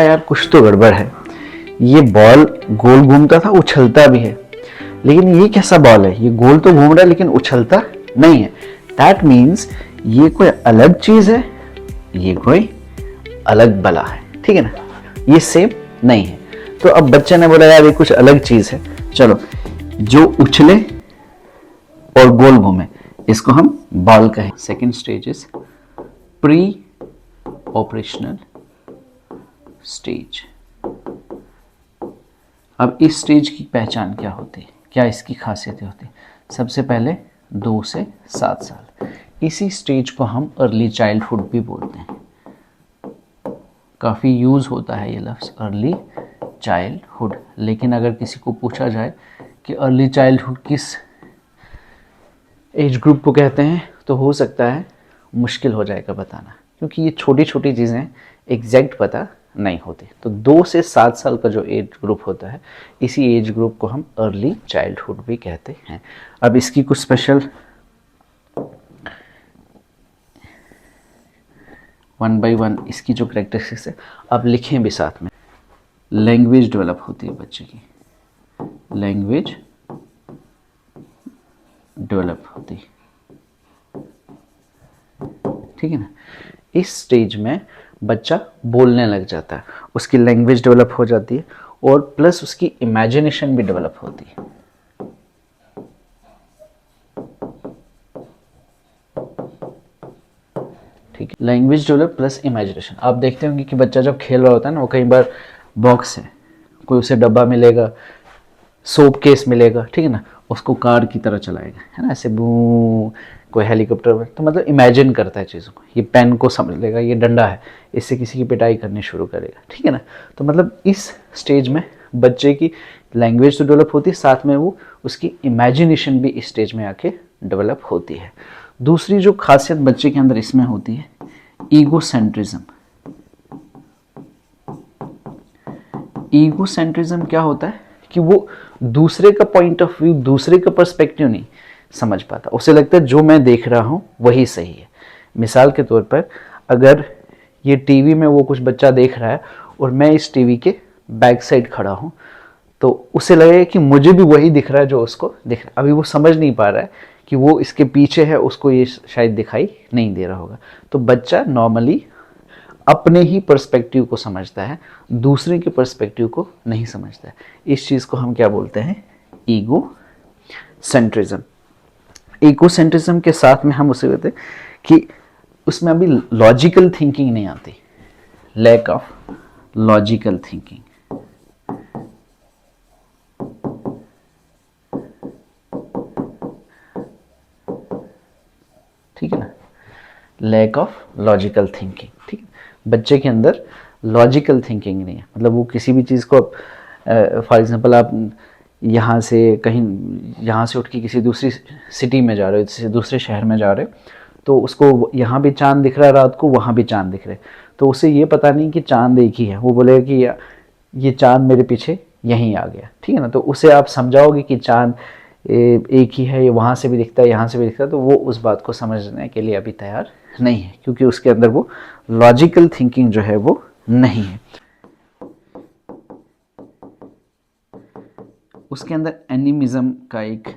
यार कुछ तो गड़बड़ है, ये बॉल गोल घूमता था, उछलता भी है, लेकिन ये कैसा बॉल है, ये गोल तो घूम रहा है लेकिन उछलता नहीं है। दैट मीन्स ये कोई अलग चीज है, ये कोई अलग बला है, ठीक है ना, ये सेम नहीं है। तो अब बच्चे ने बोला यार ये कुछ अलग चीज है, चलो जो उछले और गोल घूमे इसको हम बॉल कहें। Second stage is pre operational stage. अब इस स्टेज की पहचान क्या होती है, क्या इसकी खासियतें होती है? सबसे पहले 2 से 7 साल, इसी स्टेज को हम अर्ली चाइल्डहुड भी बोलते हैं। काफ़ी यूज़ होता है ये लफ्ज़ अर्ली चाइल्डहुड, लेकिन अगर किसी को पूछा जाए कि अर्ली चाइल्डहुड किस एज ग्रुप को कहते हैं तो हो सकता है मुश्किल हो जाएगा बताना, क्योंकि ये छोटी छोटी चीज़ें एग्जैक्ट पता नहीं होती। तो 2 से 7 साल का जो एज ग्रुप होता है, इसी एज ग्रुप को हम अर्ली चाइल्डहुड भी कहते हैं। अब इसकी कुछ स्पेशल 1 by 1 इसकी जो करेक्टरिस्टिक्स है अब लिखें भी साथ में। लैंग्वेज डेवलप होती है बच्चे की, लैंग्वेज डेवलप होती है, ठीक है ना। इस स्टेज में बच्चा बोलने लग जाता है, उसकी लैंग्वेज डेवलप हो जाती है और प्लस उसकी इमेजिनेशन भी डेवलप होती है। ठीक है, लैंग्वेज डेवलप प्लस इमेजिनेशन। आप देखते होंगे कि बच्चा जब खेल रहा होता है ना, वो कई बार बॉक्स है, कोई उसे डब्बा मिलेगा, सोप केस मिलेगा, ठीक है ना, उसको कार की तरह चलाएगा, है ना, ऐसे बू, कोई हेलीकॉप्टर में, तो मतलब इमेजिन करता है चीज़ों को। ये पेन को समझ लेगा, ये डंडा है, इससे किसी की पिटाई करनी शुरू करेगा, ठीक है ना। तो मतलब इस स्टेज में बच्चे की लैंग्वेज तो डेवलप होती है, साथ में वो उसकी इमेजिनेशन भी इस स्टेज में आके डेवलप होती है। दूसरी जो खासियत बच्चे के अंदर इसमें होती है, ईगोसेंट्रिज्म। ईगोसेंट्रिज्म क्या होता है कि वो दूसरे का पॉइंट ऑफ व्यू, दूसरे का पर्सपेक्टिव नहीं समझ पाता, उसे लगता है जो मैं देख रहा हूँ वही सही है। मिसाल के तौर पर अगर ये टीवी में वो कुछ बच्चा देख रहा है और मैं इस टीवी के बैक साइड खड़ा हूँ, तो उसे लगेगा कि मुझे भी वही दिख रहा है जो उसको दिख रहा है। अभी वो समझ नहीं पा रहा है कि वो इसके पीछे है, उसको ये शायद दिखाई नहीं दे रहा होगा। तो बच्चा नॉर्मली अपने ही पर्सपेक्टिव को समझता है, दूसरे के पर्सपेक्टिव को नहीं समझता है। इस चीज़ को हम क्या बोलते हैं, ईगो सेंट्रिज्म। ईगो सेंट्रिज्म के साथ में हम उसे कहते हैं कि उसमें अभी लॉजिकल थिंकिंग नहीं आती, लैक ऑफ लॉजिकल थिंकिंग। ठीक है ना, लैक ऑफ लॉजिकल थिंकिंग, ठीक है। बच्चे के अंदर लॉजिकल थिंकिंग नहीं है, मतलब वो किसी भी चीज़ को, फॉर एग्जांपल आप यहाँ से कहीं, यहाँ से उठ के किसी दूसरी सिटी में जा रहे हो, दूसरे शहर में जा रहे हो, तो उसको यहाँ भी चांद दिख रहा है रात को, वहाँ भी चांद दिख रहे, तो उसे ये पता नहीं कि चांद एक ही है, वो बोलेगा कि ये चांद मेरे पीछे यहीं आ गया, ठीक है ना। तो उसे आप समझाओगे कि चांद एक ही है, ये वहाँ से भी दिखता है, यहाँ से भी दिखता है, तो वो उस बात को समझने के लिए अभी तैयार नहीं है, क्योंकि उसके अंदर वो लॉजिकल थिंकिंग जो है वो नहीं है। उसके अंदर एनिमिज्म का एक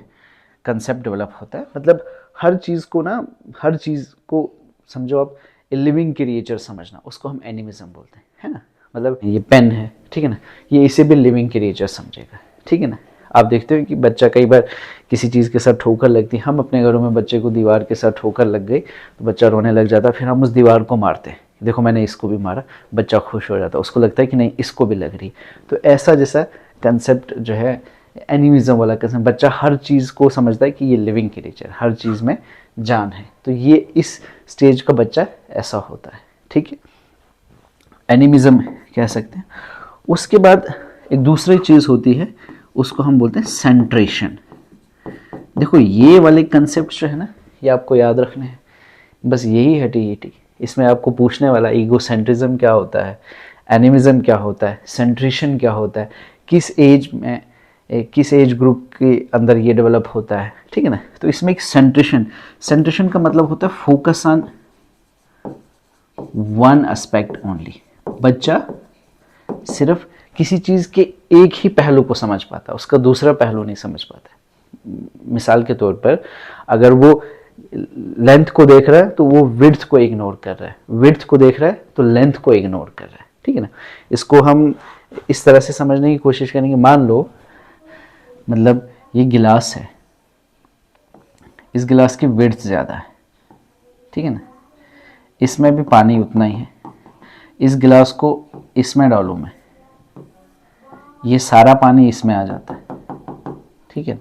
कंसेप्ट डेवलप होता है, मतलब हर चीज़ को ना, हर चीज़ को समझो आप लिविंग क्रिएचर समझना, उसको हम एनिमिज्म बोलते हैं, है ना। मतलब ये पेन है, ठीक है ना, ये इसे भी लिविंग क्रिएचर समझेगा, ठीक है ना। आप देखते हो कि बच्चा कई बार किसी चीज़ के साथ ठोकर लगती है, हम अपने घरों में बच्चे को दीवार के साथ ठोकर लग गई तो बच्चा रोने लग जाता है, फिर हम उस दीवार को मारते हैं, देखो मैंने इसको भी मारा, बच्चा खुश हो जाता है, उसको लगता है कि नहीं इसको भी लग रही। तो ऐसा जैसा कंसेप्ट जो है एनिमिज्म वाला कंसेप्ट, बच्चा हर चीज़ को समझता है कि ये लिविंग क्रिएचर, हर चीज़ में जान है, तो ये इस स्टेज का बच्चा ऐसा होता है, ठीक है, एनिमिज्म कह सकते हैं। उसके बाद एक दूसरी चीज़ होती है, उसको हम बोलते हैं सेंट्रेशन। देखो ये वाले कंसेप्ट जो है ना, ये आपको याद रखने हैं, बस यही है टीईटी। इसमें आपको पूछने वाला ईगोसेंट्रिज्म क्या होता है, एनिमिज्म क्या होता है, सेंट्रेशन क्या होता है, किस एज में, किस एज ग्रुप के अंदर ये डेवलप होता है, ठीक है ना। तो इसमें एक सेंट्रेशन, सेंट्रेशन का मतलब होता है focus on one aspect only. बच्चा सिर्फ किसी चीज़ के एक ही पहलू को समझ पाता, उसका दूसरा पहलू नहीं समझ पाता। मिसाल के तौर पर अगर वो लेंथ को देख रहा है तो वो विड्थ को इग्नोर कर रहा है, विड्थ को देख रहा है तो लेंथ को इग्नोर कर रहा है, ठीक है ना। इसको हम इस तरह से समझने की कोशिश करेंगे। मान लो मतलब ये गिलास है, इस गिलास की विड्थ ज़्यादा है, ठीक है ना, इसमें भी पानी उतना ही है। इस गिलास को इसमें डालूं मैं, ये सारा पानी इसमें आ जाता है, ठीक है।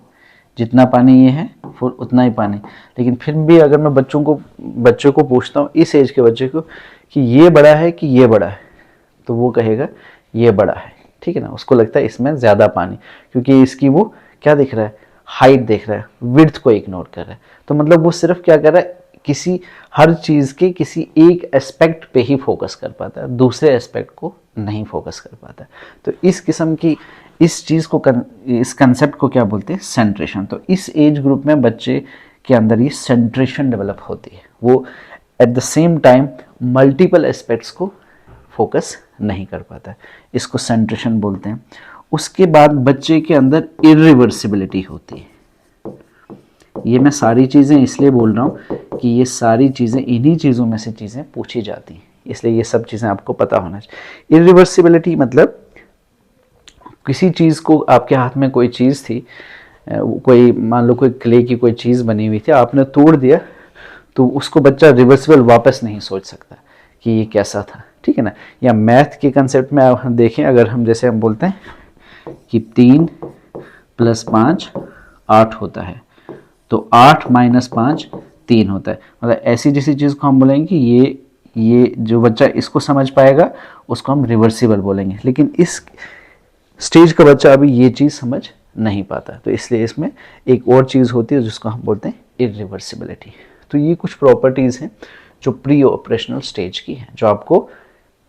जितना पानी ये है फिर उतना ही पानी। लेकिन फिर भी अगर मैं बच्चों को पूछता हूँ, इस एज के बच्चे को, कि ये बड़ा है कि ये बड़ा है, तो वो कहेगा ये बड़ा है, ठीक है ना। उसको लगता है इसमें ज़्यादा पानी, क्योंकि इसकी वो क्या देख रहा है, हाइट देख रहा है, विड्थ को इग्नोर कर रहा है। तो मतलब वो सिर्फ क्या कर रहा है, किसी हर चीज़ के किसी एक एस्पेक्ट पे ही फोकस कर पाता है, दूसरे एस्पेक्ट को नहीं फोकस कर पाता। तो इस किस्म की इस चीज़ को इस कंसेप्ट को क्या बोलते हैं, सेंट्रेशन। तो इस एज ग्रुप में बच्चे के अंदर ये सेंट्रेशन डेवलप होती है, वो at the same time multiple aspects को फोकस नहीं कर पाता है, इसको सेंट्रेशन बोलते हैं। उसके बाद बच्चे के अंदर इरिवर्सिबिलिटी होती है। ये मैं सारी चीज़ें इसलिए बोल रहा हूँ कि ये सारी चीज़ें इन्हीं चीज़ों में से चीज़ें पूछी जाती हैं, इसलिए ये सब चीज़ें आपको पता होना चाहिए। इरिवर्सिबिलिटी मतलब किसी चीज़ को, आपके हाथ में कोई चीज़ थी, कोई मान लो कोई क्ले की कोई चीज़ बनी हुई थी, आपने तोड़ दिया, तो उसको बच्चा रिवर्सिबल वापस नहीं सोच सकता कि ये कैसा था, ठीक है ना। या मैथ के कंसेप्ट में हम देखें, अगर हम जैसे हम बोलते हैं कि 3 + 5 8 होता है, तो 8 - 5 3 होता है। मतलब ऐसी जैसी चीज़ को हम बोलेंगे कि ये जो बच्चा इसको समझ पाएगा उसको हम रिवर्सिबल बोलेंगे। लेकिन इस स्टेज का बच्चा अभी ये चीज़ समझ नहीं पाता, तो इसलिए इसमें एक और चीज़ होती है जिसको हम बोलते हैं इरिवर्सिबिलिटी। तो ये कुछ प्रॉपर्टीज़ हैं जो प्री ऑपरेशनल स्टेज की है, जो आपको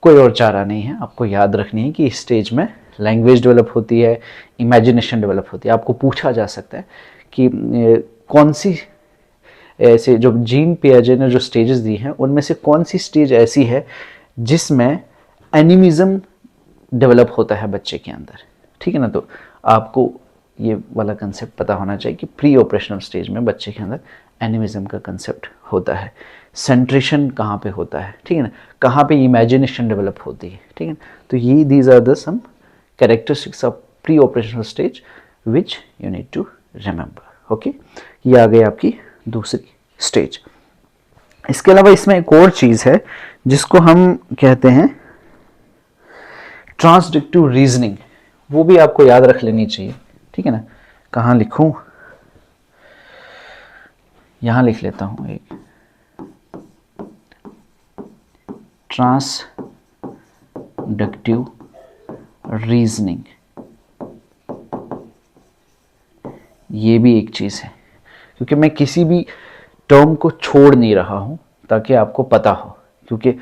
कोई और चारा नहीं है, आपको याद रखनी है कि इस स्टेज में लैंग्वेज डेवलप होती है, इमेजिनेशन डेवलप होती है। आपको पूछा जा सकता है कि कौन सी ऐसे जो जीन पियाजे ने जो स्टेजेस दी हैं उनमें से कौन सी स्टेज ऐसी है जिसमें एनिमिज्म डेवलप होता है बच्चे के अंदर, ठीक है ना। तो आपको ये वाला कंसेप्ट पता होना चाहिए कि प्री ऑपरेशनल स्टेज में बच्चे के अंदर एनिमिज्म का कंसेप्ट होता है, सेंट्रेशन कहाँ पे होता है, ठीक है ना, कहाँ पे इमेजिनेशन डेवलप होती है, ठीक है। तो ये these are the some characteristics of pre operational stage which you need to remember. Okay, ये आ गई आपकी दूसरी स्टेज। इसके अलावा इसमें एक और चीज़ है जिसको हम कहते हैं ट्रांसडिक्टिव रीजनिंग, वो भी आपको याद रख लेनी चाहिए, ठीक है ना। कहाँ लिखूं, यहां लिख लेता हूं एक, ट्रांसडक्टिव रीजनिंग, ये भी एक चीज़ है, क्योंकि मैं किसी भी टर्म को छोड़ नहीं रहा हूं ताकि आपको पता हो, क्योंकि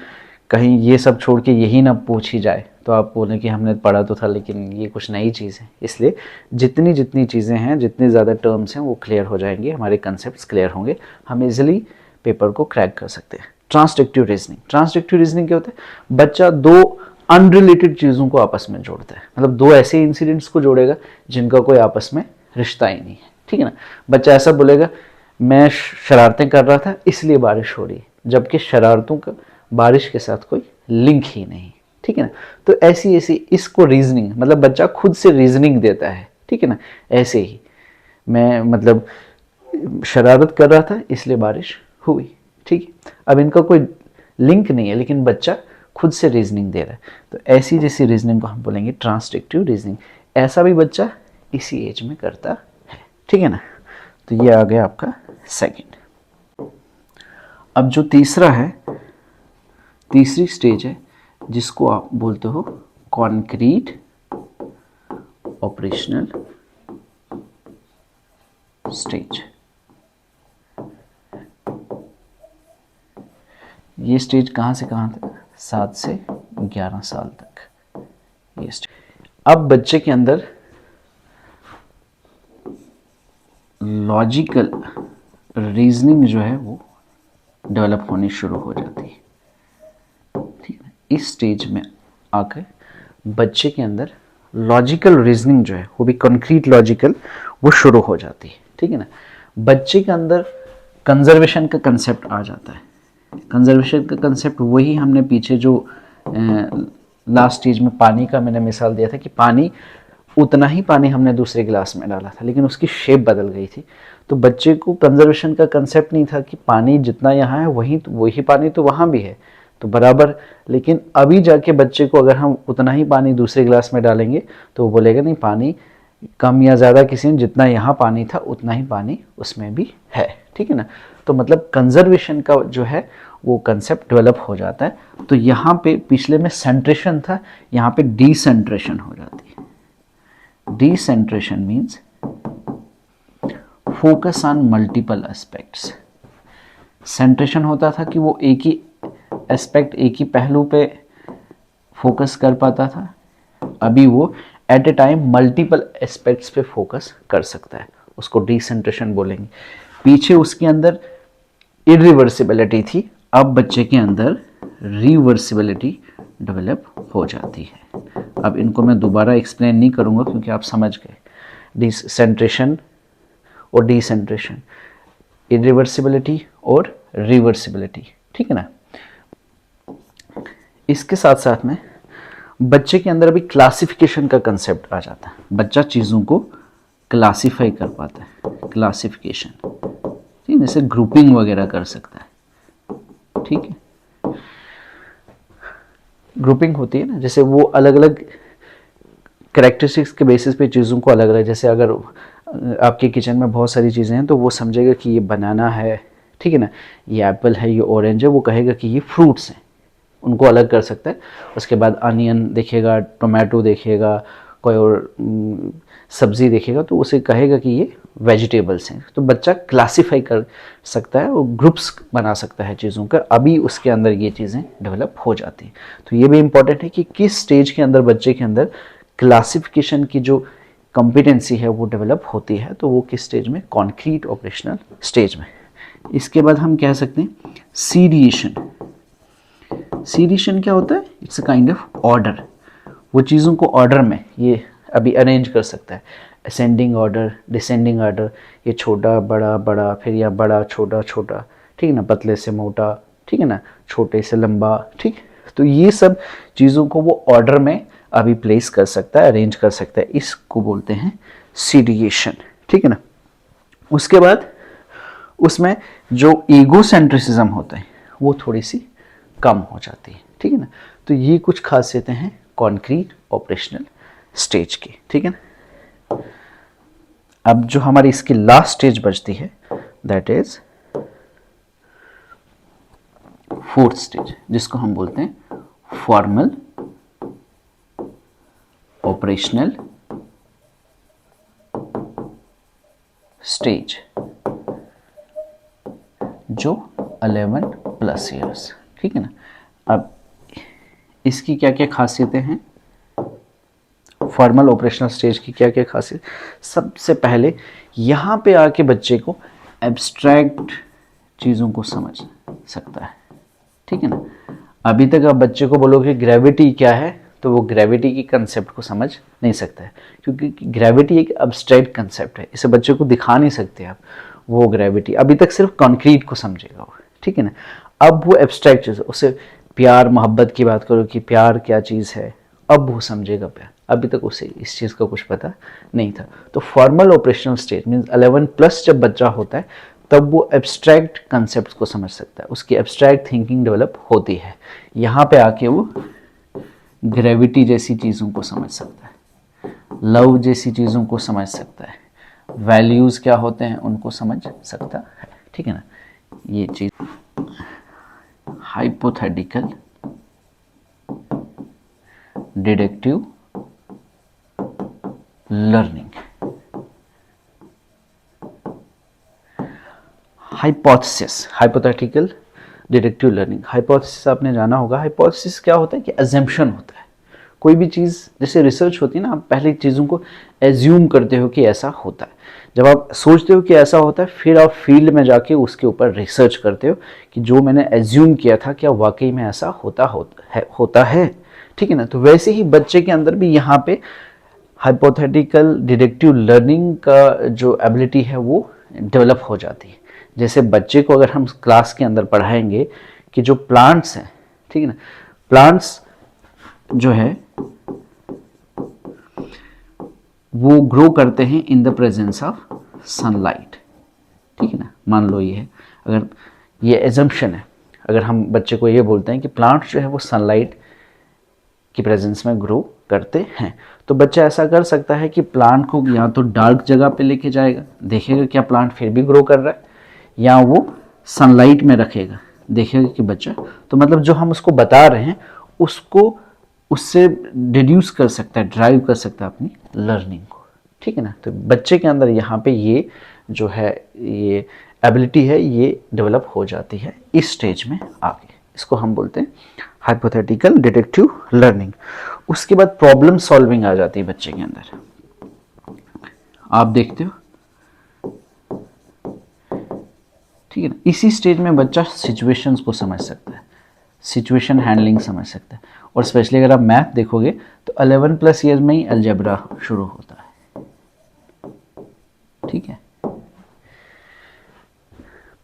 कहीं ये सब छोड़ के यही ना पूछी जाए तो आप बोलें कि हमने पढ़ा तो था लेकिन ये कुछ नई चीज़ है। इसलिए जितनी जितनी चीज़ें हैं, जितने ज़्यादा टर्म्स हैं वो क्लियर हो जाएंगे, हमारे कंसेप्ट्स क्लियर होंगे, हम इजीली पेपर को क्रैक कर सकते हैं। ट्रांसडिक्टिव रीजनिंग, ट्रांसडिक्टिव रीजनिंग क्या होता है, बच्चा दो अनरिलेटेड चीज़ों को आपस में जोड़ता है, मतलब दो ऐसे इंसिडेंट्स को जोड़ेगा जिनका कोई आपस में रिश्ता ही नहीं है, ठीक है ना। बच्चा ऐसा बोलेगा मैं शरारतें कर रहा था इसलिए बारिश हो रही, जबकि शरारतों का बारिश के साथ कोई लिंक ही नहीं, ठीक है ना। तो ऐसी ऐसी इसको रीजनिंग, मतलब बच्चा खुद से रीजनिंग देता है, ठीक है ना। ऐसे ही मैं मतलब शरारत कर रहा था इसलिए बारिश हुई, ठीक है। अब इनका कोई लिंक नहीं है लेकिन बच्चा खुद से रीजनिंग दे रहा है, तो ऐसी जैसी रीजनिंग को हम बोलेंगे ट्रांसडिक्टिव रीजनिंग। ऐसा भी बच्चा इसी एज में करता है, ठीक है ना। तो ये आ गया आपका सेकंड। अब जो तीसरा है, तीसरी स्टेज है जिसको आप बोलते हो कॉन्क्रीट ऑपरेशनल स्टेज। ये स्टेज कहाँ से कहाँ तक, 7 से 11 साल तक ये स्टेज। अब बच्चे के अंदर लॉजिकल रीजनिंग जो है वो डेवलप होनी शुरू हो जाती है, ठीक है। इस स्टेज में आकर बच्चे के अंदर लॉजिकल रीजनिंग जो है वो भी कंक्रीट लॉजिकल वो शुरू हो जाती है, ठीक है ना। बच्चे के अंदर कंजर्वेशन का कंसेप्ट आ जाता है। कंजर्वेशन का कंसेप्ट वही हमने पीछे जो लास्ट स्टेज में पानी का मैंने मिसाल दिया था कि पानी, उतना ही पानी हमने दूसरे गिलास में डाला था लेकिन उसकी शेप बदल गई थी। तो बच्चे को कंजर्वेशन का कंसेप्ट नहीं था कि पानी जितना यहाँ है वही पानी तो वहाँ भी है तो बराबर। लेकिन अभी जाके बच्चे को अगर हम उतना ही पानी दूसरे गिलास में डालेंगे तो वो बोलेगा नहीं, पानी कम या ज़्यादा किसी ने, जितना यहाँ पानी था उतना ही पानी उसमें भी है, ठीक है ना। तो मतलब कंजर्वेशन का जो है वो कंसेप्ट डेवलप हो जाता है। तो यहाँ पे पिछले में सेंट्रेशन था, यहाँ पे डिसेंट्रेशन हो जाती है। Decentration means focus on multiple aspects. Centration होता था कि वो एक ही एस्पेक्ट, एक ही पहलू पे फोकस कर पाता था, अभी वो at a time multiple aspects पे फोकस कर सकता है, उसको डिसेंट्रेशन बोलेंगे। पीछे उसके अंदर इरिवर्सिबिलिटी थी, अब बच्चे के अंदर रिवर्सिबिलिटी डेवलप हो जाती है। अब इनको मैं दोबारा एक्सप्लेन नहीं करूँगा क्योंकि आप समझ गए। डिसेंट्रेशन और डिसेंट्रेशन, इरिवर्सिबिलिटी और रिवर्सिबिलिटी, ठीक है ना। इसके साथ साथ में बच्चे के अंदर अभी क्लासिफिकेशन का कंसेप्ट आ जाता है। बच्चा चीज़ों को क्लासिफाई कर पाता है, क्लासिफिकेशन, ठीक है, जैसे ग्रुपिंग वगैरह कर सकता है, ठीक है। ग्रुपिंग होती है ना, जैसे वो अलग अलग करेक्टरिस्टिक्स के बेसिस पे चीज़ों को अलग अलग, जैसे अगर आपके किचन में बहुत सारी चीज़ें हैं तो वो समझेगा कि ये बनाना है, ठीक है ना, ये एप्पल है, ये ऑरेंज है, वो कहेगा कि ये फ्रूट्स हैं, उनको अलग कर सकता है। उसके बाद अनियन देखेगा, टोमेटो देखेगा, कोई और सब्ज़ी देखेगा तो उसे कहेगा कि ये वेजिटेबल्स हैं। तो बच्चा क्लासिफाई कर सकता है और ग्रुप्स बना सकता है चीज़ों का, अभी उसके अंदर ये चीज़ें डेवलप हो जाती हैं। तो ये भी इम्पॉर्टेंट है कि किस स्टेज के अंदर बच्चे के अंदर क्लासिफिकेशन की जो कॉम्पिटेंसी है वो डेवलप होती है, तो वो किस स्टेज में, कॉन्क्रीट ऑपरेशनल स्टेज में। इसके बाद हम कह सकते हैं सीरिएशन। सीरिएशन क्या होता है? It's a kind of order. वो चीज़ों को ऑर्डर में ये अभी अरेंज कर सकता है, असेंडिंग ऑर्डर, डिसेंडिंग ऑर्डर, ये छोटा बड़ा बड़ा, फिर या बड़ा छोटा छोटा, ठीक है ना, पतले से मोटा, ठीक है ना, छोटे से लंबा, ठीक। तो ये सब चीज़ों को वो ऑर्डर में अभी प्लेस कर सकता है, अरेंज कर सकता है, इसको बोलते हैं सीरिएशन, ठीक है ना। उसके बाद उसमें जो ईगोसेंट्रिसिज्म होता है वो थोड़ी सी कम हो जाती है, ठीक है ना। तो ये कुछ खासियतें हैं कॉन्क्रीट ऑपरेशनल स्टेज की, ठीक है ना। अब जो हमारी इसकी लास्ट स्टेज बचती है दैट इज फोर्थ स्टेज, जिसको हम बोलते हैं फॉर्मल ऑपरेशनल स्टेज, जो 11+ ईयर्स, ठीक है ना। अब इसकी क्या क्या खासियतें हैं, फॉर्मल ऑपरेशनल स्टेज की क्या क्या खासियत। सबसे पहले यहाँ पे आके बच्चे को एब्स्ट्रैक्ट चीज़ों को समझ सकता है, ठीक है ना। अभी तक आप बच्चे को बोलोगे ग्रेविटी क्या है तो वो ग्रेविटी की कंसेप्ट को समझ नहीं सकता है, क्योंकि ग्रेविटी एक एब्स्ट्रैक्ट कंसेप्ट है, इसे बच्चे को दिखा नहीं सकते आप वो ग्रेविटी। अभी तक सिर्फ कॉन्क्रीट को समझेगा वो, ठीक है ना। अब वो एब्स्ट्रैक्ट चीज़, उसे प्यार मोहब्बत की बात करो कि प्यार क्या चीज़ है, अब वो समझेगा प्यार, अभी तक उसे इस चीज़ का कुछ पता नहीं था। तो फॉर्मल ऑपरेशनल स्टेज मीन्स 11+ जब बच्चा होता है तब वो एब्स्ट्रैक्ट कंसेप्ट को समझ सकता है, उसकी एब्स्ट्रैक्ट थिंकिंग डेवलप होती है। यहाँ पे आके वो ग्रेविटी जैसी चीज़ों को समझ सकता है, लव जैसी चीज़ों को समझ सकता है, वैल्यूज़ क्या होते हैं उनको समझ सकता है, ठीक है ना। ये चीज़ hypothetical deductive learning. Hypothesis, hypothetical deductive learning. Hypothesis आपने जाना होगा, हाइपोथेसिस क्या होता है कि अजम्पशन होता है। कोई भी चीज़ जैसे रिसर्च होती है ना, आप पहले चीज़ों को एज्यूम करते हो कि ऐसा होता है। जब आप सोचते हो कि ऐसा होता है फिर आप फील्ड में जाके उसके ऊपर रिसर्च करते हो कि जो मैंने एज्यूम किया था क्या वाकई में ऐसा होता है, ठीक है ना। तो वैसे ही बच्चे के अंदर भी यहाँ पे हाइपोथेटिकल डिडक्टिव लर्निंग का जो एबिलिटी है वो डेवलप हो जाती है। जैसे बच्चे को अगर हम क्लास के अंदर पढ़ाएंगे कि जो प्लांट्स हैं, ठीक है ना, प्लांट्स जो है वो ग्रो करते हैं in the presence of sunlight, ठीक है ना। मान लो ये है, अगर ये एजम्पशन है, अगर हम बच्चे को ये बोलते हैं कि प्लांट्स जो है वो सनलाइट की प्रेजेंस में ग्रो करते हैं, तो बच्चा ऐसा कर सकता है कि प्लांट को या तो डार्क जगह पे लेके जाएगा, देखेगा क्या प्लांट फिर भी ग्रो कर रहा है, या वो सनलाइट में रखेगा, देखेगा कि बच्चा, तो मतलब जो हम उसको बता रहे हैं उसको उससे डिड्यूस कर सकता है, ड्राइव कर सकता है अपनी लर्निंग को, ठीक है ना। तो बच्चे के अंदर यहाँ पे ये जो है ये एबिलिटी है ये डेवलप हो जाती है इस स्टेज में आके, इसको हम बोलते हैं हाइपोथेटिकल डिडक्टिव लर्निंग। उसके बाद प्रॉब्लम सॉल्विंग आ जाती है बच्चे के अंदर। आप देखते हो, ठीक है ना, इसी स्टेज में बच्चा सिचुएशंस को समझ सकता है, सिचुएशन हैंडलिंग समझ सकता है। और स्पेशली अगर आप मैथ देखोगे तो 11+ ईयर्स में ही अलजेब्रा शुरू होता है, ठीक है।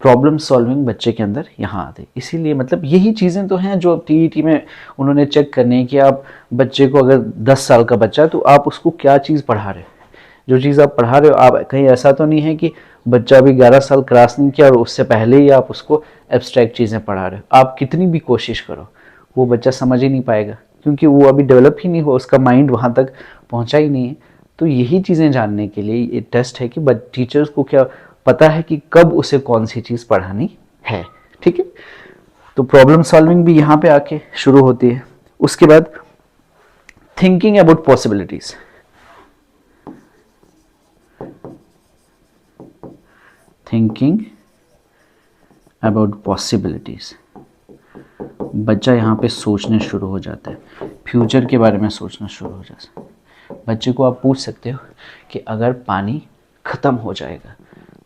प्रॉब्लम सॉल्विंग बच्चे के अंदर यहाँ आते, इसीलिए मतलब यही चीज़ें तो हैं जो अब टीईटी में उन्होंने चेक करने हैं कि आप बच्चे को, अगर 10 साल का बच्चा है तो आप उसको क्या चीज़ पढ़ा रहे हो, जो चीज़ आप पढ़ा रहे हो, आप कहीं ऐसा तो नहीं है कि बच्चा अभी 11 साल क्रॉस नहीं किया और उससे पहले ही आप उसको एब्स्ट्रैक्ट चीज़ें पढ़ा रहे हो। आप कितनी भी कोशिश करो वो बच्चा समझ ही नहीं पाएगा, क्योंकि वो अभी डेवलप ही नहीं हो, उसका माइंड वहाँ तक पहुँचा ही नहीं है। तो यही चीज़ें जानने के लिए ये टेस्ट है कि टीचर्स को क्या पता है कि कब उसे कौन सी चीज़ पढ़ानी है, ठीक है। तो प्रॉब्लम सॉल्विंग भी यहाँ पे आके शुरू होती है। उसके बाद thinking about possibilities, thinking about possibilities, बच्चा यहाँ पे सोचने शुरू हो जाता है, फ्यूचर के बारे में सोचना शुरू हो जाता है। बच्चे को आप पूछ सकते हो कि अगर पानी ख़त्म हो जाएगा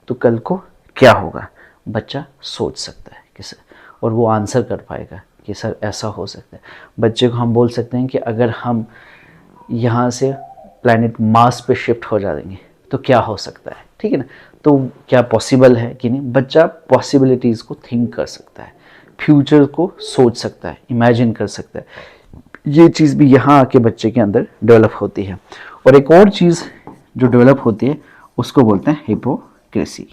तो कल को क्या होगा, बच्चा सोच सकता है कि सर, और वो आंसर कर पाएगा कि सर ऐसा हो सकता है। बच्चे को हम बोल सकते हैं कि अगर हम यहाँ से प्लैनेट मार्स पे शिफ्ट हो जाएंगे तो क्या हो सकता है, ठीक है ना। तो क्या पॉसिबल है कि नहीं, बच्चा पॉसिबिलिटीज़ को थिंक कर सकता है, फ्यूचर को सोच सकता है, इमेजिन कर सकता है। ये चीज़ भी यहाँ आके बच्चे के अंदर डेवलप होती है। और एक और चीज़ जो डेवलप होती है उसको बोलते हैं हिपोक्रेसी।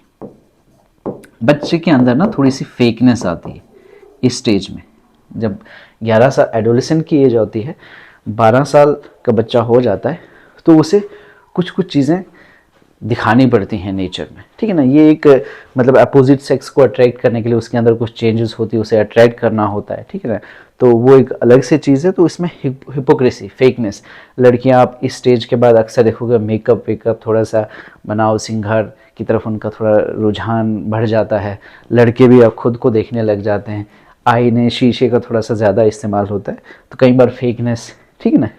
बच्चे के अंदर ना थोड़ी सी फेकनेस आती है इस स्टेज में, जब 11 साल एडोलेसेंट की एज होती है, 12 साल का बच्चा हो जाता है, तो उसे कुछ कुछ चीज़ें दिखानी पड़ती हैं नेचर में, ठीक है ना। ये एक मतलब अपोजिट सेक्स को अट्रैक्ट करने के लिए उसके अंदर कुछ चेंजेस होती है, उसे अट्रैक्ट करना होता है, ठीक है ना। तो वो एक अलग से चीज़ है। तो इसमें हिपोक्रेसी, फेकनेस, लड़कियां आप इस स्टेज के बाद अक्सर देखोगे मेकअप वेकअप थोड़ा सा बनाव सिंगार की तरफ उनका थोड़ा रुझान बढ़ जाता है। लड़के भी अब खुद को देखने लग जाते हैं, आईने शीशे का थोड़ा सा ज़्यादा इस्तेमाल होता है। तो कई बार फेकनेस, ठीक है ना,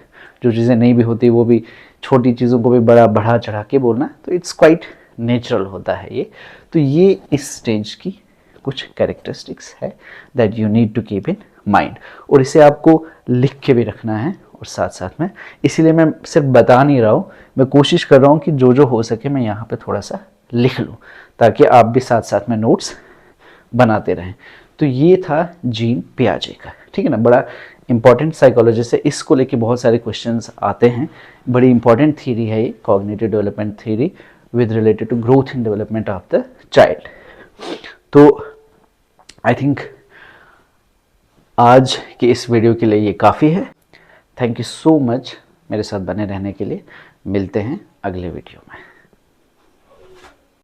जो चीज़ें नहीं भी होती वो भी, छोटी चीज़ों को भी बड़ा बढ़ा चढ़ा के बोलना, तो इट्स क्वाइट नेचुरल होता है ये। तो ये इस स्टेज की कुछ कैरेक्टरिस्टिक्स है that you need to keep in mind, और इसे आपको लिख के भी रखना है और साथ साथ में। इसीलिए मैं सिर्फ बता नहीं रहा हूँ, मैं कोशिश कर रहा हूँ कि जो जो हो सके मैं यहाँ पे थोड़ा सा लिख लूँ, ताकि आप भी साथ साथ में नोट्स बनाते रहें। तो ये था जीन पियाजे का, ठीक है ना, बड़ा इंपॉर्टेंट साइकोलॉजिस्ट है, इसको लेके बहुत सारे क्वेश्चंस आते हैं। बड़ी इंपॉर्टेंट थ्योरी है ये, cognitive development theory with related to growth and development of the child. तो आई थिंक आज के इस वीडियो के लिए ये काफ़ी है। थैंक यू सो मच मेरे साथ बने रहने के लिए। मिलते हैं अगले वीडियो में।